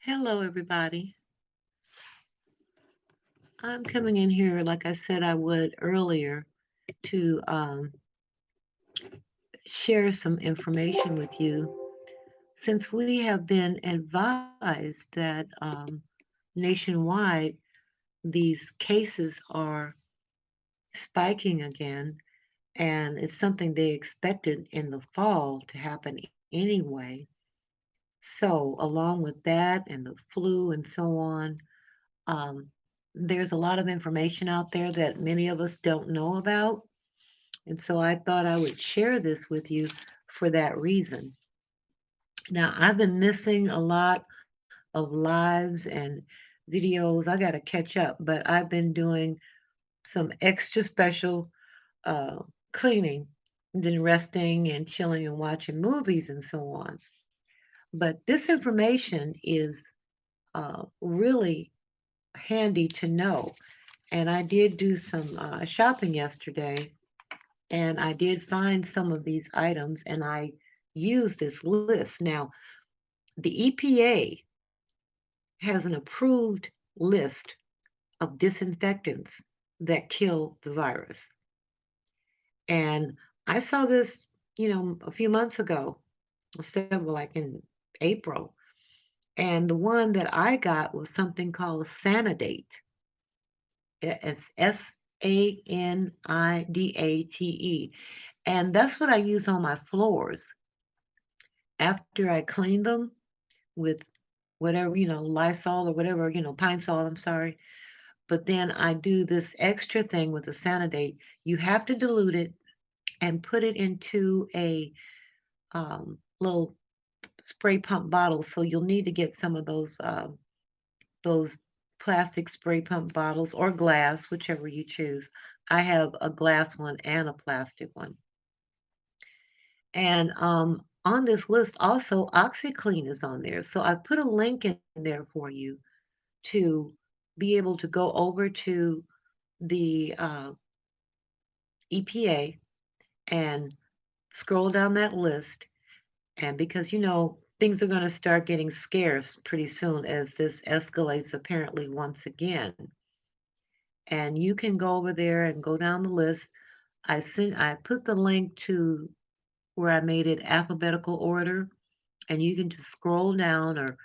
Hello, everybody. I'm coming in here, like I said I would earlier, to share some information with you. Since we have been advised that nationwide these cases are spiking again, and it's something they expected in the fall to happen anyway. So, along with that and the flu and so on, um, there's a lot of information out there that many of us don't know about. And so I thought I would share this with you for that reason. Now, I've been missing a lot of lives and videos. I got to catch up, but I've been doing some extra special uh, cleaning, then resting and chilling and watching movies and so on. But this information is really handy to know. And I did do some shopping yesterday, and I did find some of these items, and I used this list. Now, the EPA has an approved list of disinfectants that kill the virus. And I saw this, a few months ago, several, like in April. And the one that I got was something called Sanidate. It's Sanidate. And that's what I use on my floors after I clean them with whatever, Lysol or whatever, Pine Sol, I'm sorry. But then I do this extra thing with the Sanidate. You have to dilute it and put it into a little spray pump bottle. So you'll need to get some of those plastic spray pump bottles or glass, whichever you choose. I have a glass one and a plastic one. And on this list, also, OxyClean is on there. So I put a link in there for you to be able to go over to the EPA and scroll down that list. And because, things are going to start getting scarce pretty soon as this escalates apparently once again. And you can go over there and go down the list. I put the link to where I made it alphabetical order, and you can just scroll down or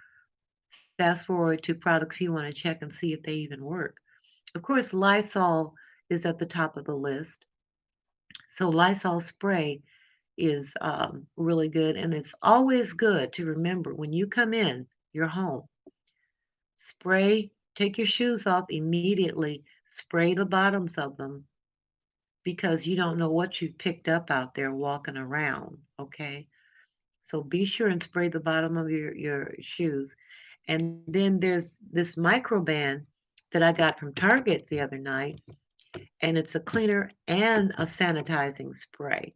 fast forward to products you want to check and see if they even work. Of course, Lysol is at the top of the list. So Lysol spray is really good, and it's always good to remember when you come in your home, spray, take your shoes off immediately, spray the bottoms of them because you don't know what you picked up out there walking around. Okay, so be sure and spray the bottom of your shoes. And then there's this microban that I got from Target the other night, and it's a cleaner and a sanitizing spray.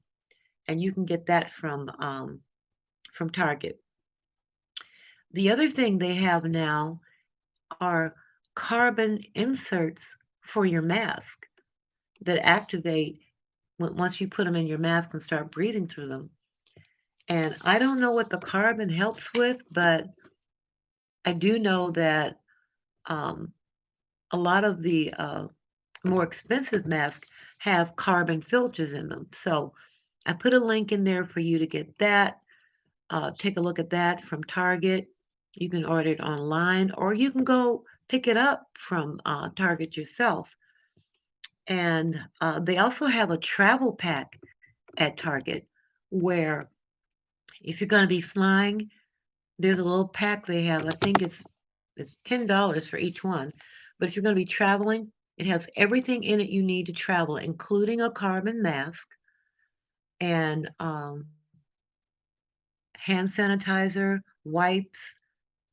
And you can get that from Target. The other thing they have now are carbon inserts for your mask that activate once you put them in your mask and start breathing through them. And I don't know what the carbon helps with, but I do know that um, a lot of the more expensive masks have carbon filters in them. So I put a link in there for you to get that. Take a look at that from Target. You can order it online or you can go pick it up from Target yourself. And they also have a travel pack at Target where if you're going to be flying, there's a little pack they have. I think it's $10 for each one. But if you're going to be traveling, it has everything in it you need to travel, including a carbon mask and hand sanitizer, wipes,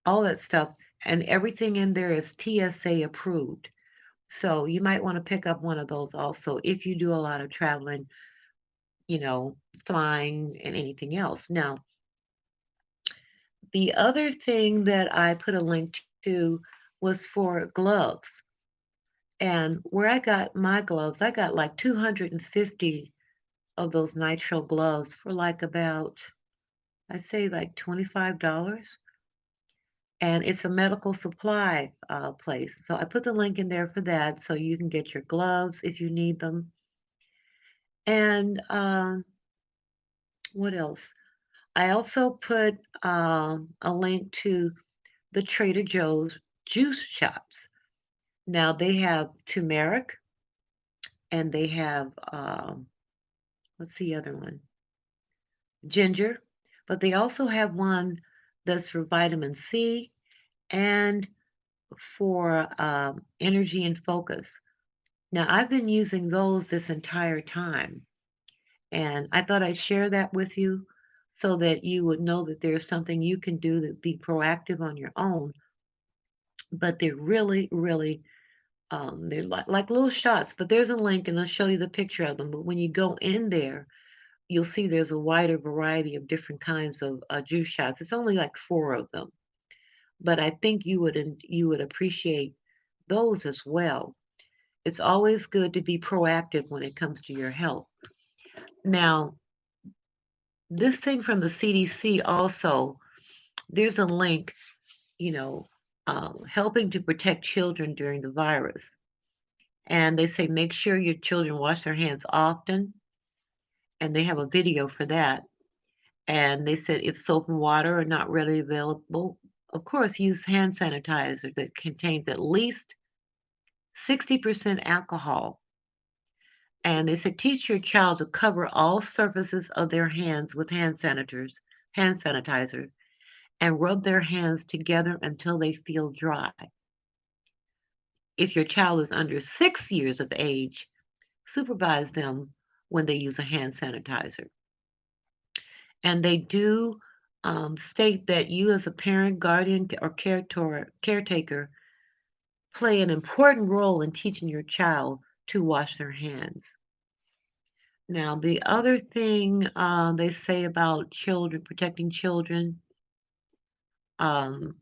all that stuff. And everything in there is TSA approved. So you might want to pick up one of those also if you do a lot of traveling, you know, flying and anything else. Now, the other thing that I put a link to was for gloves. And where I got my gloves, I got like 250 of those nitrile gloves for like about, I'd say like $25. and it's a medical supply place. So I put the link in there for that, so you can get your gloves if you need them. And what else? I also put a link to the Trader Joe's juice shops. Now they have turmeric and they have what's the other one? Ginger, but they also have one that's for vitamin C and for energy and focus. Now I've been using those this entire time, and I thought I'd share that with you so that you would know that there's something you can do to be proactive on your own. But they're really, really they're like little shots. But there's a link, and I'll show you the picture of them. But when you go in there, you'll see there's a wider variety of different kinds of juice shots. It's only like four of them, but I think you would appreciate those as well. It's always good to be proactive when it comes to your health. Now, this thing from the CDC also, there's a link, you know, helping to protect children during the virus. And they say make sure your children wash their hands often, and they have a video for that. And they said if soap and water are not readily available, of course, use hand sanitizer that contains at least 60% alcohol. And they said teach your child to cover all surfaces of their hands with hand sanitizer, and rub their hands together until they feel dry. If your child is under 6 years of age, supervise them when they use a hand sanitizer. And they do state that you, as a parent, guardian, or caretaker, play an important role in teaching your child to wash their hands. Now, the other thing they say about children, protecting children, um,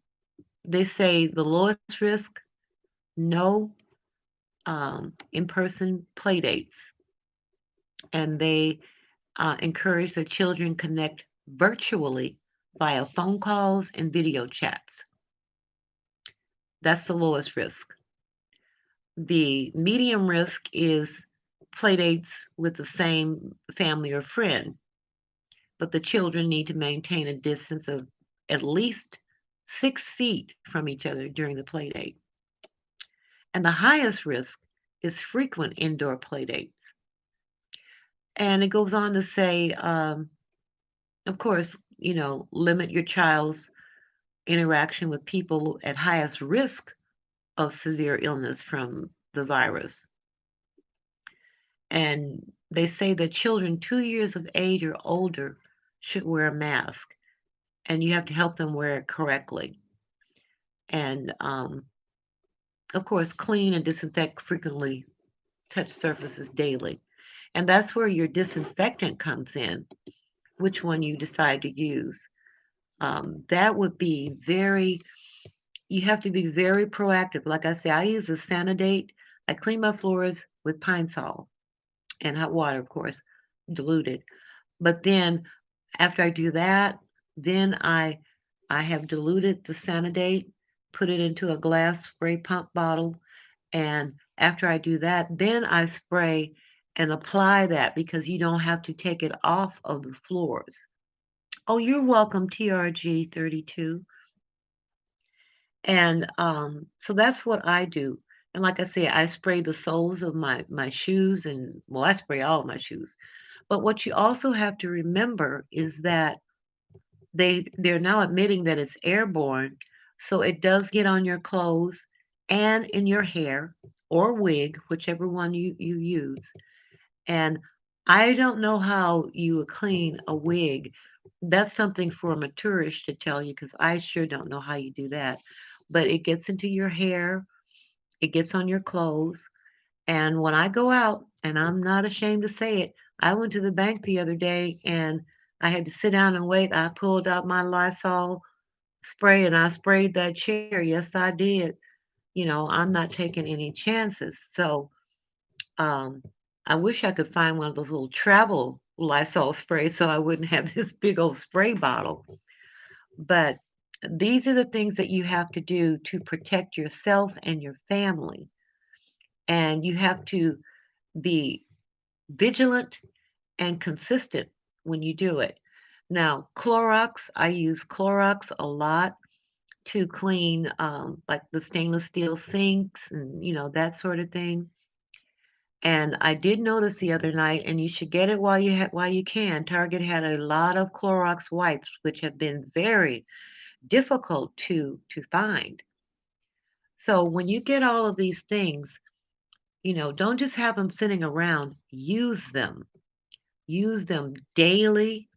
they say the lowest risk, no in person play dates. And they encourage the children connect virtually via phone calls and video chats. That's the lowest risk. The medium risk is playdates with the same family or friend, but the children need to maintain a distance of at least 6 feet from each other during the playdate. And the highest risk is frequent indoor playdates. And it goes on to say, of course, limit your child's interaction with people at highest risk of severe illness from the virus. And they say that children 2 years of age or older should wear a mask, and you have to help them wear it correctly. And of course, clean and disinfect frequently touch surfaces daily. And that's where your disinfectant comes in, which one you decide to use. That would be you have to be very proactive. Like I say, I use a Sanidate. I clean my floors with Pine Sol and hot water, of course, diluted. But then after I do that, then I have diluted the Sanidate, put it into a glass spray pump bottle, and after I do that, then I spray and apply that because you don't have to take it off of the floors. Oh, you're welcome, TRG32. And so that's what I do. And like I say, I spray the soles of my shoes, and well, I spray all of my shoes. But what you also have to remember is that they're now admitting that it's airborne, so it does get on your clothes and in your hair or wig, whichever one you use. And I don't know how you would clean a wig. That's something for a maturist to tell you because I sure don't know how you do that. But it gets into your hair, it gets on your clothes. And when I go out, and I'm not ashamed to say it, I went to the bank the other day and I had to sit down and wait. I pulled out my Lysol spray and I sprayed that chair. Yes, I did. I'm not taking any chances. So um, I wish I could find one of those little travel Lysol sprays so I wouldn't have this big old spray bottle. But These are the things that you have to do to protect yourself and your family. And you have to be vigilant and consistent when you do it. Now, Clorox, I use Clorox a lot to clean like the stainless steel sinks and that sort of thing. And I did notice the other night, and you should get it while you can. Target had a lot of Clorox wipes, which have been very difficult to find. So when you get all of these things, don't just have them sitting around. Use them. Use them daily.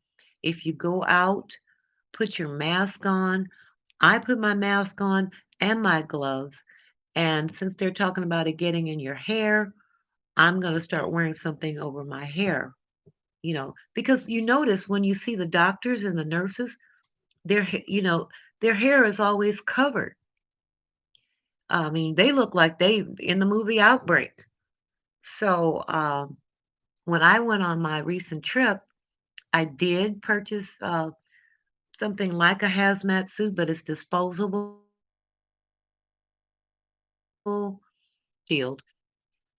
If you go out, put your mask on. I put my mask on and my gloves. And since they're talking about it getting in your hair, I'm going to start wearing something over my hair, because you notice when you see the doctors and the nurses, their hair is always covered. I mean, they look like they in the movie Outbreak. So when I went on my recent trip, I did purchase something like a hazmat suit, but it's disposable. Shield.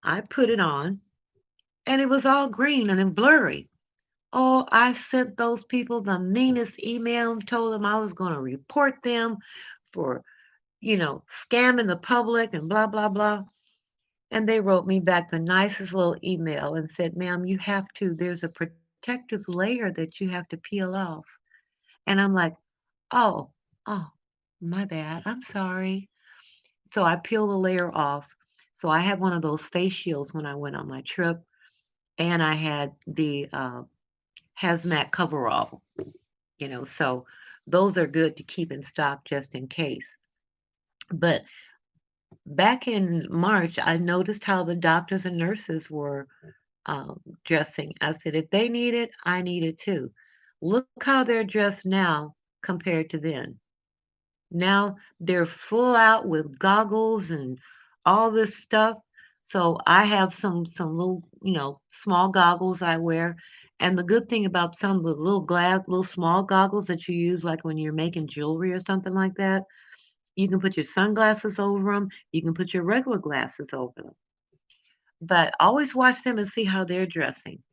I put it on, and it was all green and then blurry. Oh, I sent those people the meanest email and told them I was going to report them for, scamming the public and blah, blah, blah. And they wrote me back the nicest little email and said, ma'am, there's a protective layer that you have to peel off. And I'm like, oh, oh, my bad. I'm sorry. So I peeled the layer off. So I had one of those face shields when I went on my trip, and I had the hazmat coverall, so those are good to keep in stock just in case. But back in March, I noticed how the doctors and nurses were dressing. I said, if they need it, I need it too. Look how they're dressed now compared to then. Now they're full out with goggles and all this stuff. So I have some little, small goggles I wear. And the good thing about some of the little small goggles that you use, like when you're making jewelry or something like that, you can put your sunglasses over them. You can put your regular glasses over them. But always watch them and see how they're dressing.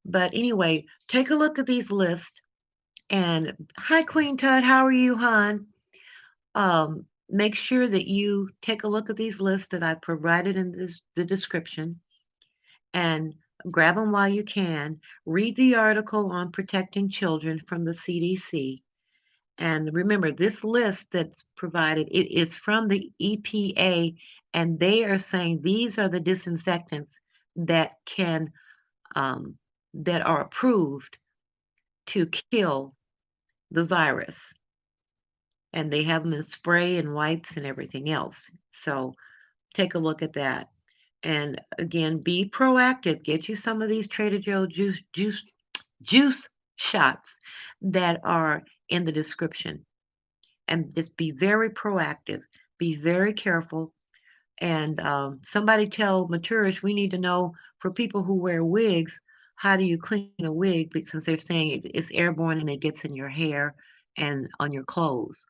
But anyway, take a look at these lists. And hi, Queen Tut, how are you, hon? Make sure that you take a look at these lists that I provided in the description and grab them while you can. Read the article on protecting children from the CDC. And remember, this list that's provided, it is from the EPA, and they are saying these are the disinfectants that can that are approved to kill the virus. And they have them in spray and wipes and everything else. So take a look at that. And again, be proactive. Get you some of these Trader Joe juice shots that are in the description. And just be very proactive. Be very careful. And somebody tell Maturish we need to know for people who wear wigs, how do you clean a wig? Since they're saying it's airborne and it gets in your hair and on your clothes.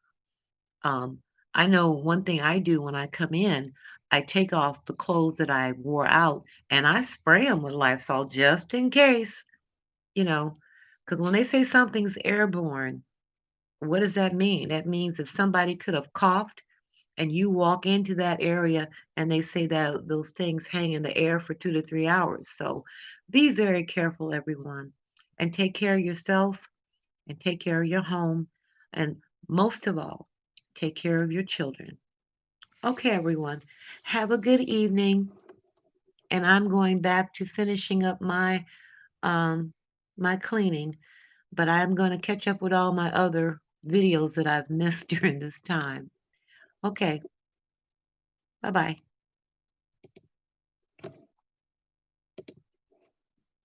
Um, I know one thing I do when I come in, I take off the clothes that I wore out and I spray them with Lysol just in case, you know, because when they say something's airborne, what does that mean? That means that somebody could have coughed and you walk into that area and they say that those things hang in the air for 2 to 3 hours. So be very careful, everyone, and take care of yourself and take care of your home. And most of all, take care of your children. Okay, everyone, have a good evening. And I'm going back to finishing up um, my cleaning, but I'm going to catch up with all my other videos that I've missed during this time. Okay, bye bye.